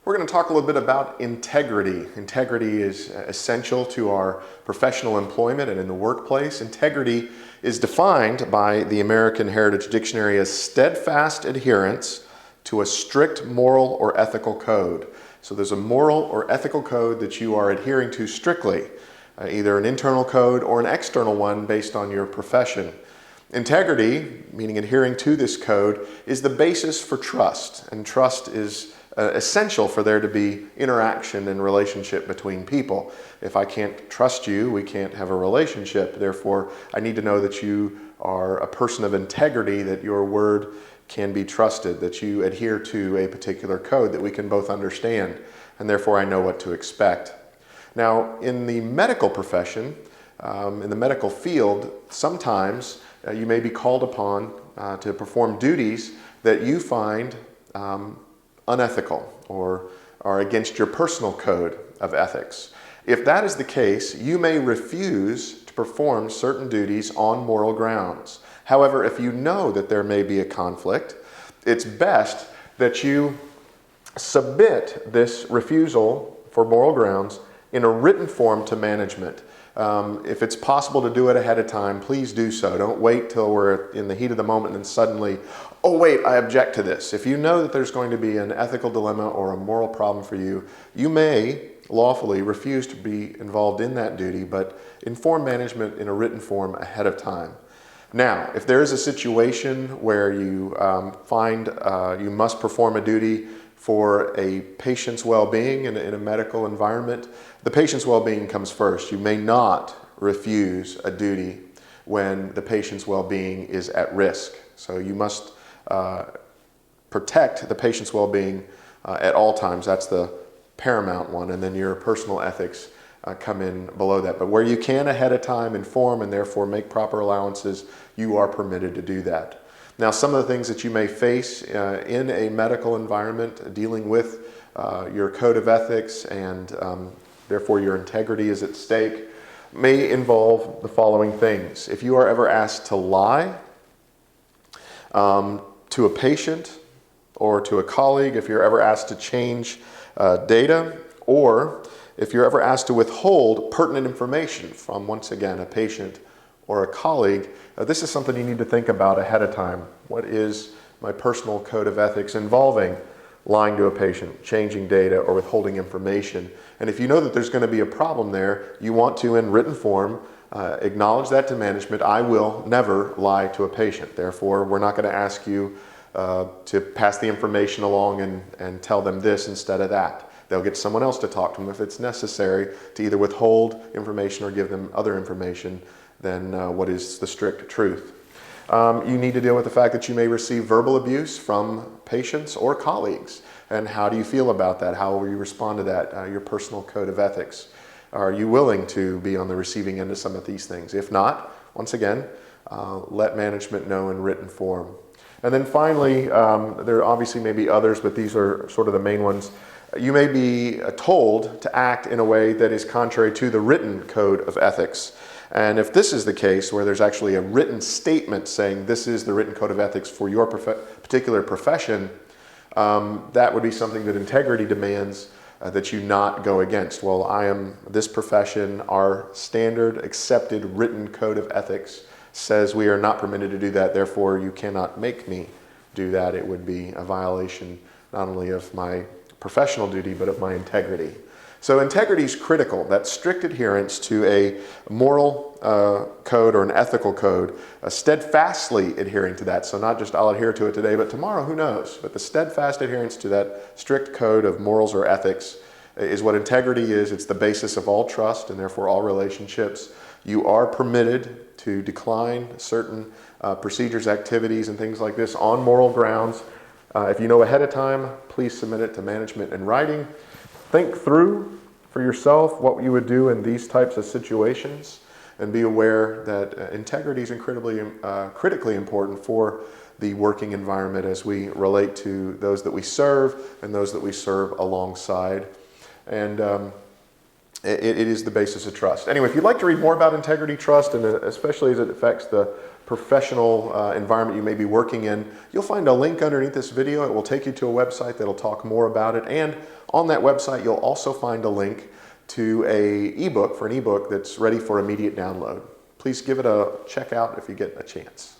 We're going to talk a little bit about integrity. Integrity is essential to our professional employment and in the workplace. Integrity is defined by the American Heritage Dictionary as steadfast adherence to a strict moral or ethical code. So there's a moral or ethical code that you are adhering to strictly, either an internal code or an external one based on your profession. Integrity, meaning adhering to this code, is the basis for trust, and trust is essential for there to be interaction and relationship between people. If I can't trust you, we can't have a relationship. Therefore, I need to know that you are a person of integrity, that your word can be trusted, that you adhere to a particular code that we can both understand, and therefore I know what to expect. Now, in the medical profession, in the medical field, sometimes you may be called upon to perform duties that you find unethical or are against your personal code of ethics. If that is the case, you may refuse to perform certain duties on moral grounds. However, if you know that there may be a conflict, it's best that you submit this refusal for moral grounds in a written form to management. If it's possible to do it ahead of time, please do so. Don't wait till we're in the heat of the moment and suddenly, oh wait, I object to this. If you know that there's going to be an ethical dilemma or a moral problem for you, you may lawfully refuse to be involved in that duty, but inform management in a written form ahead of time. Now, if there is a situation where you find you must perform a duty for a patient's well-being in a medical environment, the patient's well-being comes first. You may not refuse a duty when the patient's well-being is at risk. So you must protect the patient's well-being at all times. That's the paramount one, and then your personal ethics come in below that. But where you can ahead of time inform and therefore make proper allowances, you are permitted to do that. Now, some of the things that you may face in a medical environment dealing with your code of ethics and therefore your integrity is at stake may involve the following things. If you are ever asked to lie to a patient or to a colleague, if you're ever asked to change data, or if you're ever asked to withhold pertinent information from, once again, a patient or a colleague, this is something you need to think about ahead of time. What is my personal code of ethics involving lying to a patient, changing data, or withholding information? And if you know that there's going to be a problem there, you want to, in written form, acknowledge that to management. I will never lie to a patient. Therefore, we're not going to ask you to pass the information along and tell them this instead of that. They'll get someone else to talk to them if it's necessary to either withhold information or give them other information than what is the strict truth. You need to deal with the fact that you may receive verbal abuse from patients or colleagues. And how do you feel about that? How will you respond to that? Your personal code of ethics. Are you willing to be on the receiving end of some of these things? If not, once again, let management know in written form. And then finally, there obviously may be others, but these are sort of the main ones. You may be told to act in a way that is contrary to the written code of ethics. And if this is the case, where there's actually a written statement saying this is the written code of ethics for your particular profession, that would be something that integrity demands that you not go against. Well, I am this profession, our standard accepted written code of ethics says we are not permitted to do that, therefore you cannot make me do that. It would be a violation not only of my professional duty, but of my integrity. So integrity is critical, that strict adherence to a moral code or an ethical code, steadfastly adhering to that. So not just I'll adhere to it today, but tomorrow, who knows? But the steadfast adherence to that strict code of morals or ethics is what integrity is. It's the basis of all trust and therefore all relationships. You are permitted to decline certain procedures, activities, and things like this on moral grounds. If you know ahead of time, please submit it to management in writing. Think through for yourself what you would do in these types of situations, and be aware that integrity is incredibly critically important for the working environment as we relate to those that we serve and those that we serve alongside. And it is the basis of trust. Anyway, if you'd like to read more about integrity, trust, and especially as it affects the professional environment you may be working in, you'll find a link underneath this video. It will take you to a website that'll talk more about it. And on that website, you'll also find a link to an ebook that's ready for immediate download. Please give it a check out if you get a chance.